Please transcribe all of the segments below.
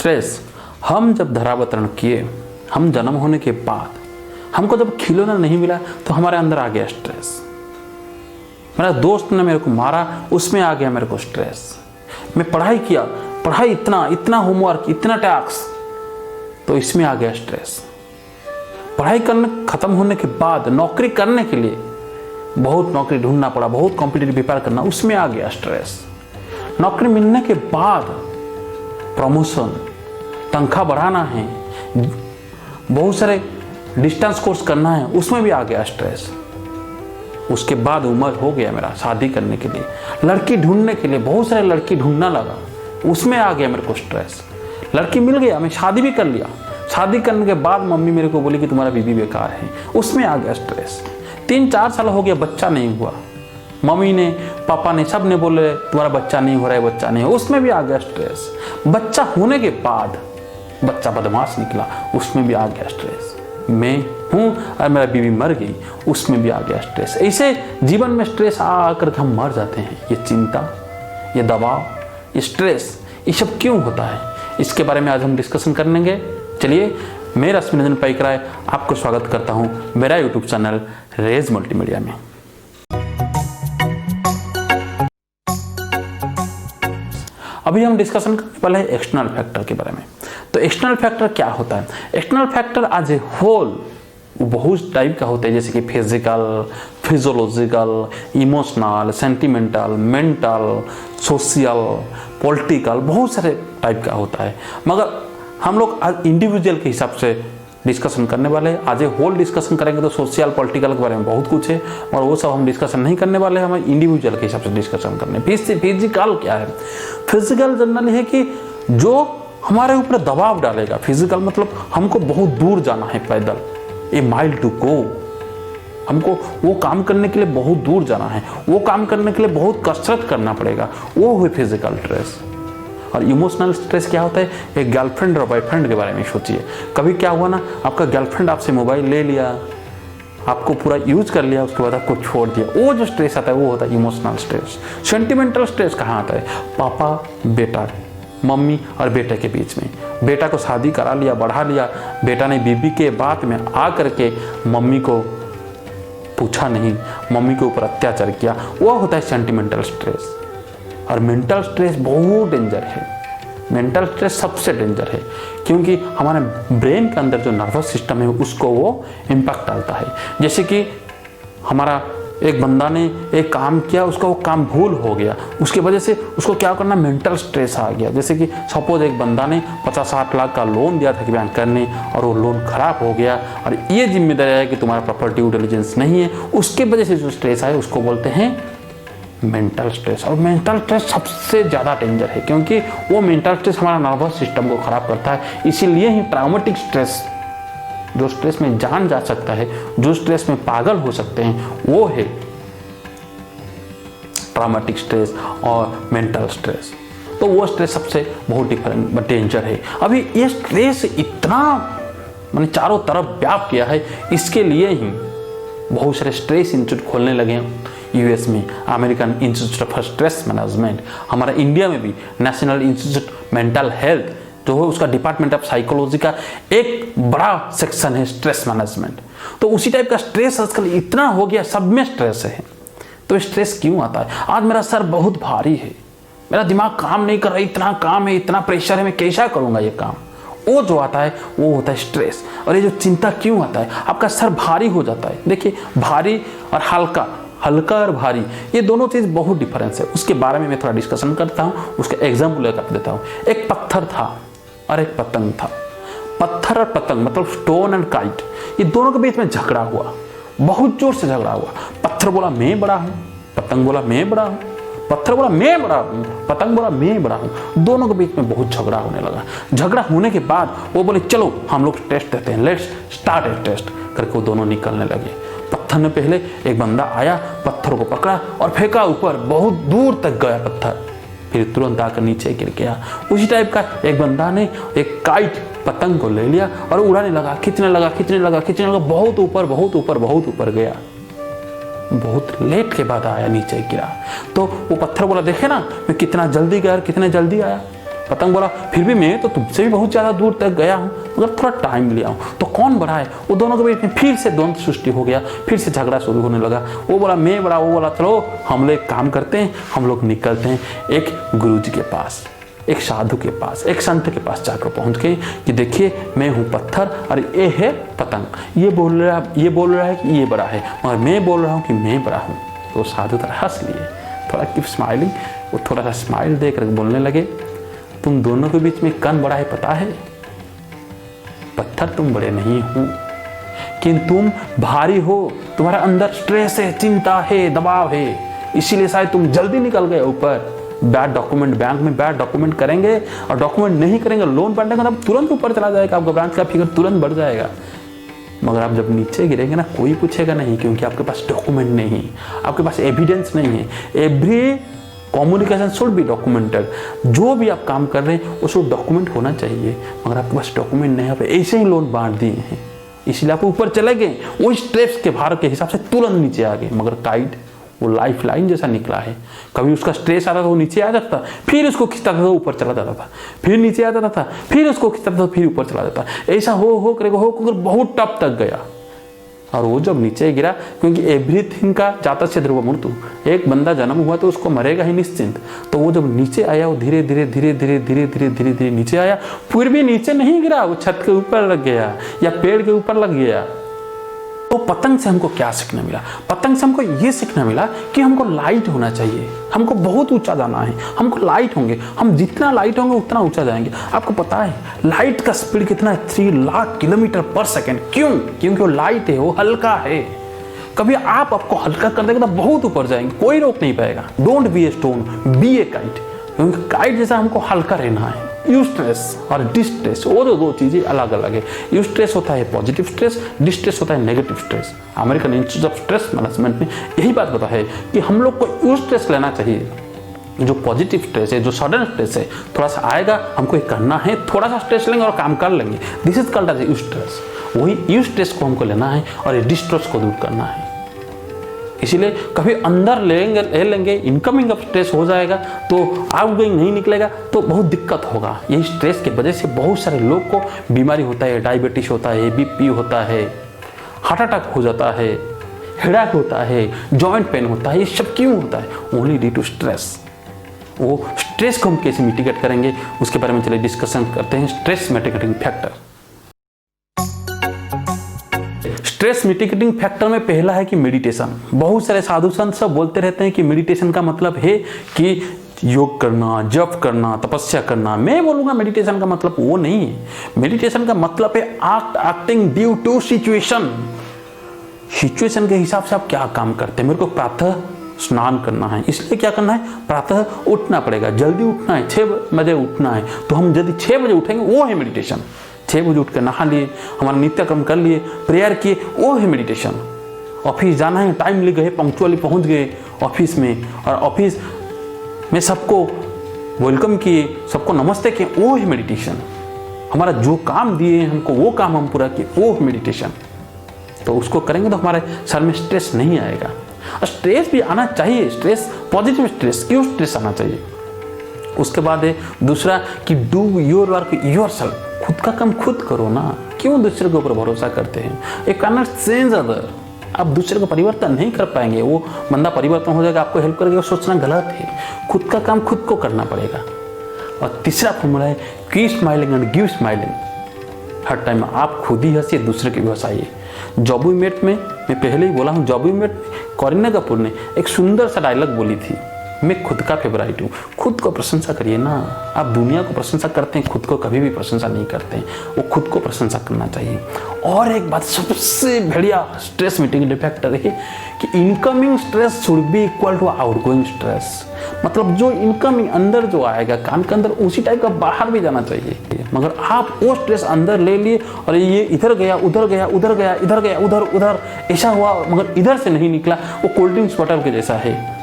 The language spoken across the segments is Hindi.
स्ट्रेस हम जब धरावतरण किए, हम जन्म होने के बाद हमको जब खिलौना नहीं मिला तो हमारे अंदर आ गया स्ट्रेस। मेरा दोस्त ने मेरे को मारा, उसमें आ गया मेरे को स्ट्रेस। मैं पढ़ाई किया, पढ़ाई इतना होमवर्क, इतना टास्क, तो इसमें आ गया स्ट्रेस। पढ़ाई करने खत्म होने के बाद नौकरी करने के लिए बहुत नौकरी ढूंढना पड़ा, बहुत कॉम्पिटिटिव प्रिपेयर करना, उसमें आ गया स्ट्रेस। नौकरी मिलने के बाद प्रमोशन, तनख्वाह बढ़ाना है, बहुत सारे डिस्टेंस कोर्स करना है, उसमें भी आ गया स्ट्रेस। उसके बाद उम्र हो गया मेरा शादी करने के लिए, लड़की ढूंढने के लिए बहुत सारे लड़की ढूंढना लगा, उसमें आ गया मेरे को स्ट्रेस। लड़की मिल गया, मैं शादी भी कर लिया, शादी करने के बाद मम्मी मेरे को बोली कि तुम्हारा बीबी बेकार है, उसमें आ गया स्ट्रेस। 3-4 साल हो गया, बच्चा नहीं हुआ, मम्मी ने, पापा ने, सब ने बोले तुम्हारा बच्चा नहीं हो रहा है, बच्चा नहीं हो, उसमें भी आ गया स्ट्रेस। बच्चा होने के बाद बच्चा बदमाश निकला, उसमें भी आ गया स्ट्रेस। मैं हूँ और मेरा बीवी मर गई, उसमें भी आ गया स्ट्रेस। ऐसे जीवन में स्ट्रेस आकर हम मर जाते हैं। ये चिंता, ये दबाव, ये स्ट्रेस, ये सब क्यों होता है, इसके बारे में आज हम डिस्कशन करेंगे। चलिए, मैं रश्मि रंजन पैकराय आपको स्वागत करता हूँ मेरा यूट्यूब चैनल रेज मल्टीमीडिया में। अभी हम डिस्कशन करने वाले हैं एक्सटर्नल फैक्टर के बारे में। तो एक्सटर्नल फैक्टर क्या होता है? External factor as a whole बहुत टाइप का होता है, जैसे कि physical, physiological, emotional, sentimental, mental, social, political, बहुत सारे टाइप का होता है। मगर हम लोग आज इंडिविजुअल के हिसाब से डिस्कशन करने वाले हैं। आज ए होल डिस्कशन करेंगे तो सोशल, पॉलिटिकल के बारे में बहुत कुछ है, और वो सब हम डिस्कशन नहीं करने वाले हैं, हम इंडिविजुअल के हिसाब से डिस्कशन करने। फिजिकल क्या है? फिजिकल जनरली है कि जो हमारे ऊपर दबाव डालेगा। फिजिकल मतलब हमको बहुत दूर जाना है पैदल, ए माइल टू गो, हमको वो काम करने के लिए बहुत दूर जाना है, वो काम करने के लिए बहुत कसरत करना पड़ेगा, वो हुई फिजिकल स्ट्रेस। और इमोशनल स्ट्रेस क्या होता है? एक गर्लफ्रेंड और बॉयफ्रेंड के बारे में सोचिए। कभी क्या हुआ ना, आपका गर्लफ्रेंड आपसे मोबाइल ले लिया, आपको पूरा यूज कर लिया, उसके बाद आपको छोड़ दिया, वो जो स्ट्रेस आता है वो होता है इमोशनल स्ट्रेस। सेंटिमेंटल स्ट्रेस कहाँ आता है? पापा बेटा, मम्मी और बेटे के बीच में, बेटा को शादी करा लिया, बढ़ा लिया, बेटा ने बीबी के बात में आ करके मम्मी को पूछा नहीं, मम्मी के ऊपर अत्याचार किया, वो होता है सेंटिमेंटल स्ट्रेस। और मेंटल स्ट्रेस बहुत डेंजर है। मेंटल स्ट्रेस सबसे डेंजर है, क्योंकि हमारे ब्रेन के अंदर जो नर्वस सिस्टम है उसको वो इम्पैक्ट डालता है। जैसे कि हमारा एक बंदा ने एक काम किया, उसका वो काम भूल हो गया, उसकी वजह से उसको क्या करना, मेंटल स्ट्रेस आ गया। जैसे कि सपोज एक बंदा ने 50-60 लाख का लोन दिया था बैंकर ने, और वो लोन खराब हो गया, और ये जिम्मेदारी है कि तुम्हारा प्रॉपर्टी ड्यू डिलिजेंस नहीं है, उसके वजह से जो स्ट्रेस आए उसको बोलते हैं मेंटल स्ट्रेस। और मेंटल स्ट्रेस सबसे ज़्यादा डेंजर है, क्योंकि वो मेंटल स्ट्रेस हमारा नर्वस सिस्टम को खराब करता है। इसीलिए ही ट्रॉमेटिक स्ट्रेस, जो स्ट्रेस में जान जा सकता है, जो स्ट्रेस में पागल हो सकते हैं, वो है ट्रॉमेटिक स्ट्रेस और मेंटल स्ट्रेस। तो वो स्ट्रेस सबसे बहुत डिफरेंट डेंजर है। अभी ये स्ट्रेस इतना मैंने चारों तरफ व्याप किया है, इसके लिए ही बहुत सारे स्ट्रेस इंस्टीट्यूट खोलने लगे हैं यूएस में, American institute for stress management. हमारा इंडिया में भी नेशनल इंस्टीट्यूट मेंटल हेल्थ जो है, उसका डिपार्टमेंट ऑफ साइकोलॉजी का एक बड़ा सेक्शन है स्ट्रेस मैनेजमेंट। तो उसी टाइप का स्ट्रेस आजकल इतना हो गया, सब में स्ट्रेस है। तो स्ट्रेस क्यों आता है? आज मेरा सर बहुत भारी है, मेरा दिमाग काम नहीं कर रहा, इतना काम है, इतना प्रेशर है, मैं कैसा करूँगा ये काम, वो जो आता है वो होता है स्ट्रेस। और ये जो चिंता क्यों आता है? आपका सर भारी हो जाता है। देखिए, भारी और हल्का, हल्का और भारी, ये दोनों चीज़ बहुत डिफरेंस है। उसके बारे में मैं थोड़ा डिस्कशन करता हूँ, उसका एग्जाम्पल लेकर देता हूँ। एक पत्थर था और एक पतंग था। पत्थर और पतंग मतलब स्टोन एंड काइट, ये दोनों के बीच में झगड़ा हुआ, बहुत जोर से झगड़ा हुआ। पत्थर बोला मैं बड़ा हूँ, पतंग बोला मैं बड़ा हूँ, पत्थर बोला मैं बड़ा हूँ, पतंग बोला मैं बड़ा हूँ। दोनों के बीच में बहुत झगड़ा होने लगा। झगड़ा होने के बाद वो बोले चलो हम लोग टेस्ट देते हैं, लेट्स स्टार्ट ए टेस्ट करके वो दोनों निकलने लगे। पत्थर ने पहले, एक बंदा आया, पत्थर को पकड़ा और फेंका ऊपर, बहुत दूर तक गया पत्थर, फिर तुरंत आकर नीचे गिर गया। उसी टाइप का एक बंदा ने एक काइट, पतंग को ले लिया और उड़ाने लगा, खींचने लगा, बहुत ऊपर, बहुत ऊपर, बहुत ऊपर गया। बहुत लेट के बाद आया, नीचे गिरा। तो वो पत्थर बोला देखे ना मैं कितना जल्दी गया, कितने जल्दी आया। पतंग बोला फिर भी मैं तो तुमसे भी बहुत ज़्यादा दूर तक गया हूँ, मगर थोड़ा टाइम लिया हूँ। तो कौन बड़ा है? वो दोनों के बीच में फिर से द्वंद्व सृष्टि हो गया, फिर से झगड़ा शुरू होने लगा। वो बोला मैं बड़ा, वो बोला चलो हम लोग एक काम करते हैं, हम लोग निकलते हैं एक गुरु जी के पास, एक साधु के पास, एक संत के पास जाकर पहुंच गए कि देखिए मैं हूँ पत्थर और ये है पतंग। ये बोल रहा है कि ये बड़ा है, मगर मैं बोल रहा हूँ कि मैं बड़ा हूँ। तो साधु थोड़ा हंस लिए, थोड़ा कीप स्माइलिंग। वो थोड़ा सा स्माइल देकर बोलने लगे तुम दोनों के बीच में कौन बड़ा है पता है? पत्थर तुम बड़े नहीं हो, कि तुम भारी हो, तुम्हारे अंदर स्ट्रेस है, चिंता है, दबाव है, इसीलिए शायद तुम जल्दी निकल गए ऊपर। बैड डॉक्यूमेंट, बैंक में बैड डॉक्यूमेंट करेंगे और डॉक्यूमेंट नहीं करेंगे, लोन बढ़ने का तब तुरंत ऊपर चला जाएगा, आपका ब्रांच का फिगर तुरंत बढ़ जाएगा। मगर आप जब नीचे गिरेंगे ना, कोई पूछेगा नहीं, क्योंकि आपके पास डॉक्यूमेंट नहीं, आपके पास एविडेंस नहीं है। Every communication should be documented. जो भी आप काम कर रहे हैं उसको डॉक्यूमेंट होना चाहिए, मगर आपके पास डॉक्यूमेंट नहीं, आप ऐसे ही लोन बांट दिए हैं, इसलिए आप ऊपर चले गए। वो स्ट्रेस के भार के हिसाब से तुरंत नीचे आ गए। मगर काइट वो लाइफ लाइन जैसा निकला है, कभी उसका स्ट्रेस आता था वो नीचे आ जाता, फिर उसको खींचता था तो ऊपर चला जाता था, फिर नीचे आ जाता था, फिर उसको खींचता था तो फिर ऊपर चला जाता। ऐसा हो करेगा, हो बहुत टप तक गया। और वो जब नीचे गिरा, क्योंकि एवरीथिंग का जाता से ध्रुव मृत्यु, एक बंदा जन्म हुआ तो उसको मरेगा ही निश्चिंत। तो वो जब नीचे आया, वो धीरे धीरे धीरे धीरे धीरे धीरे धीरे धीरे नीचे आया, फिर भी नीचे नहीं गिरा, वो छत के ऊपर लग गया या पेड़ के ऊपर लग गया। तो पतंग से हमको क्या सीखना मिला? पतंग से हमको ये सीखना मिला कि हमको लाइट होना चाहिए, हमको बहुत ऊंचा जाना है, हमको लाइट होंगे, हम जितना लाइट होंगे उतना ऊंचा जाएंगे। आपको पता है लाइट का स्पीड कितना है? 3 लाख किलोमीटर पर सेकेंड। क्यों? क्योंकि वो लाइट है, वो हल्का है। कभी आपको हल्का कर देगा तो बहुत ऊपर जाएंगे, कोई रोक नहीं पाएगा। Don't be a stone, be a kite, क्योंकि काइट जैसा हमको हल्का रहना है। यूस्ट्रेस और डिस्ट्रेस, वो दो चीजें अलग अलग है। यूस्ट्रेस होता है पॉजिटिव स्ट्रेस, डिस्ट्रेस होता है negative stress. American institute of stress management ने यही बात बताया है कि हम लोग को यूस्ट्रेस लेना चाहिए। जो पॉजिटिव स्ट्रेस है, जो सडन स्ट्रेस है, थोड़ा सा आएगा, हमको ये करना है, थोड़ा सा स्ट्रेस लेंगे और काम कर लेंगे, this is called as eustress. वही यूस्ट्रेस को हमको लेना है और डिस्ट्रेस को दूर करना है। इसीलिए कभी अंदर ले लेंगे, इनकमिंग ऑफ स्ट्रेस हो जाएगा तो आउटगोइंग नहीं निकलेगा, तो बहुत दिक्कत होगा। यही स्ट्रेस की वजह से बहुत सारे लोग को बीमारी होता है, डायबिटीज होता है, बीपी होता है, हार्ट अटैक हो जाता है, हेडेक होता है, जॉइंट पेन होता है। ये सब क्यों होता है? Only due to stress. वो स्ट्रेस को हम कैसे मिटिगेट करेंगे उसके बारे में चलिए डिस्कशन करते हैं। Stress mitigating factor. Stress mitigating factor में पहला है कि मेडिटेशन। बहुत सारे साधु संत सब बोलते रहते हैं कि मेडिटेशन का मतलब है कि योग करना, जप करना, तपस्या करना। मैं बोलूंगा मेडिटेशन का मतलब वो नहीं है। मेडिटेशन का मतलब है acting due to situation. Situation के हिसाब से आप क्या काम करते हैं। मेरे को प्रातः स्नान करना है, इसलिए क्या करना है? प्रातः उठना पड़ेगा, जल्दी उठना है, 6 बजे उठना है, तो हम यदि 6 बजे उठेंगे वो है मेडिटेशन। 6 बजे उठ कर नहा लिए, हमारा नित्य कर्म कर लिए, प्रेयर किए, वो है मेडिटेशन। ऑफिस जाना है, टाइमली गए, पंक्चुअली पहुंच गए ऑफिस में, और ऑफिस में सबको वेलकम किए, सबको नमस्ते किए, वो है मेडिटेशन। हमारा जो काम दिए हमको वो काम हम पूरा किए, वो है मेडिटेशन। तो उसको करेंगे तो हमारे सर में स्ट्रेस नहीं आएगा। और स्ट्रेस भी आना चाहिए, स्ट्रेस पॉजिटिव स्ट्रेस, क्यों स्ट्रेस आना चाहिए। उसके बाद है दूसरा कि डू योर वर्क योरसेल्फ। खुद का काम खुद करो ना, क्यों दूसरे के ऊपर भरोसा करते हैं। एक कैनॉट चेंज अदर। आप दूसरे का परिवर्तन नहीं कर पाएंगे, वो बंदा परिवर्तन हो जाएगा, आपको हेल्प करेगा, सोचना गलत है। खुद का काम खुद को करना पड़ेगा। और तीसरा फॉर्मूला है keep smiling and give smiling. Her time आप खुद ही हंसिए, दूसरे की भी हंसाइए। जॉब वी मेट में मैं पहले ही बोला हूँ, जॉब वी मेट करीना कपूर ने एक सुंदर सा डायलॉग बोली थी, मैं खुद का फेवराइट हूँ। खुद को प्रशंसा करिए ना। आप दुनिया को प्रशंसा करते हैं, खुद को कभी भी प्रशंसा नहीं करते हैं। वो खुद को प्रशंसा करना चाहिए। और एक बात सबसे बढ़िया स्ट्रेस मिटिगेटिंग फैक्टर है कि incoming stress should be equal to outgoing stress. मतलब जो इनकमिंग अंदर जो आएगा कान के अंदर, उसी टाइप का बाहर भी जाना चाहिए। मगर आप वो स्ट्रेस अंदर ले लिए और ये इधर गया, उधर गया, उधर गया, इधर गया, उधर ऐसा हुआ, मगर इधर से नहीं निकला। वो कोल्ड ड्रिंक्स बॉटल के जैसा है।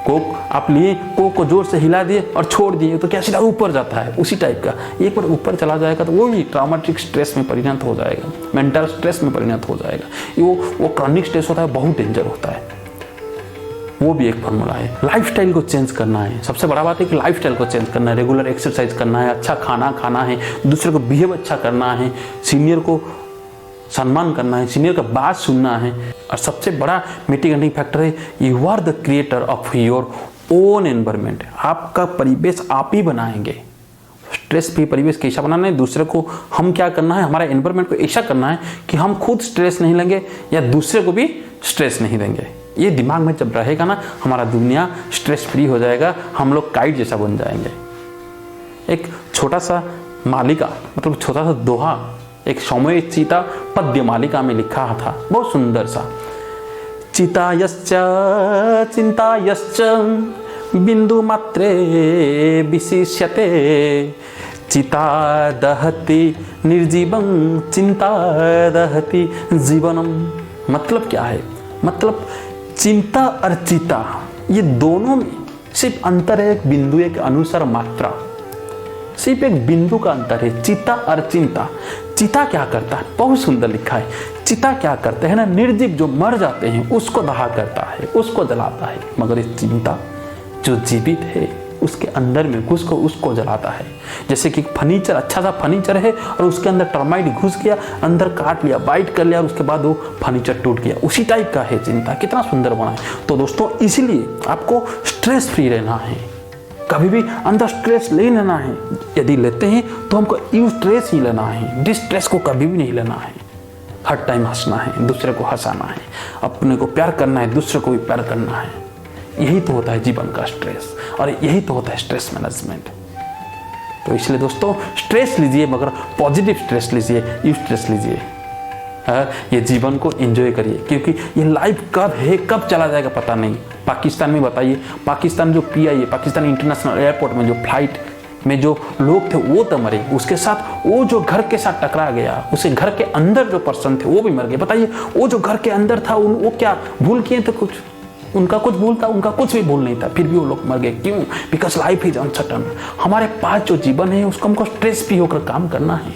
कोक आप लिए, कोक को जोर से हिला दिए और छोड़ दिए तो क्या सीधा ऊपर जाता है, उसी टाइप का। एक बार ऊपर चला जाएगा तो वो भी ट्रॉमेटिक स्ट्रेस में परिणत हो जाएगा, मेंटल स्ट्रेस में परिणत हो जाएगा। वो क्रॉनिक स्ट्रेस होता है, बहुत डेंजर होता है। वो भी एक फॉर्मूला है। लाइफस्टाइल को चेंज करना है, सबसे बड़ा बात है कि लाइफस्टाइल को चेंज करना है। रेगुलर एक्सरसाइज करना है, अच्छा खाना खाना है, दूसरे को बिहेव अच्छा करना है, सीनियर को सम्मान करना है, सीनियर का बात सुनना है। और सबसे बड़ा मिटिगेटिंग फैक्टर है, you are the creator of your own environment. आपका परिवेश आप ही बनाएंगे। स्ट्रेस फ्री परिवेश कैसा बनाना है, दूसरे को हम क्या करना है, हमारा एनवायरमेंट को ऐसा करना है कि हम खुद स्ट्रेस नहीं लेंगे या दूसरे को भी स्ट्रेस नहीं देंगे। ये दिमाग में जब रहेगा ना, हमारा दुनिया स्ट्रेस फ्री हो जाएगा, हम लोग काइट जैसा बन जाएंगे। एक छोटा सा मालिका, मतलब छोटा सा दोहा एक सौम्य चीता पद्य मालिका में लिखा था, बहुत सुंदर सा। चितायश्च चिंतायश्च बिंदु मात्रे विशिष्यते, चिता दहति निर्जीवं चिंता दहति जीवनम। मतलब क्या है, मतलब चिंता और चिता ये दोनों में सिर्फ अंतर है, एक बिंदु एक अनुसार मात्रा, सिर्फ एक बिंदु का अंतर है, चिता और चिंता। चिता क्या करता है, बहुत सुंदर लिखा है, चिता क्या करते हैं ना, निर्जीव जो मर जाते हैं उसको दहा करता है, उसको जलाता है, मगर ये चिंता जो जीवित है उसके अंदर में घुस को उसको जलाता है। जैसे कि फर्नीचर, अच्छा सा फर्नीचर है और उसके अंदर टर्माइट घुस गया, अंदर काट लिया, बाइट कर लिया और उसके बाद वो फर्नीचर टूट गया, उसी टाइप का है चिंता। कितना सुंदर बना है। तो दोस्तों इसीलिए आपको स्ट्रेस फ्री रहना है, कभी भी अंदर स्ट्रेस ले लेना है। यदि लेते हैं तो हमको यू स्ट्रेस ही लेना है, डिस्ट्रेस को कभी भी नहीं लेना है। हर टाइम हंसना है, दूसरे को हंसाना है, अपने को प्यार करना है, दूसरे को भी प्यार करना है। यही तो होता है जीवन का स्ट्रेस, और यही तो होता है स्ट्रेस मैनेजमेंट। तो इसलिए दोस्तों स्ट्रेस लीजिए, मगर पॉजिटिव स्ट्रेस लीजिए, यू स्ट्रेस लीजिए। ये जीवन को एंजॉय करिए, क्योंकि ये लाइफ कब है कब चला जाएगा पता नहीं। पाकिस्तान में बताइए, पाकिस्तान जो PIA पाकिस्तान इंटरनेशनल एयरपोर्ट में जो फ्लाइट में जो लोग थे वो तो मरे, उसके साथ वो जो घर के साथ टकरा गया, उसे घर के अंदर जो पर्सन थे वो भी मर गए। बताइए वो जो घर के अंदर था वो क्या भूल किए थे, कुछ उनका कुछ भूल था, उनका कुछ भी भूल नहीं था, फिर भी वो लोग मर गए। क्यों? Because life is uncertain. हमारे पास जो जीवन है उसको हमको स्ट्रेस फ्री होकर काम करना है,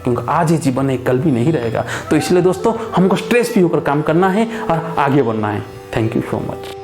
क्योंकि आज ही जीवन है, कल भी नहीं रहेगा। तो इसलिए दोस्तों हमको स्ट्रेस फ्री होकर काम करना है और आगे बढ़ना है। Thank you so much.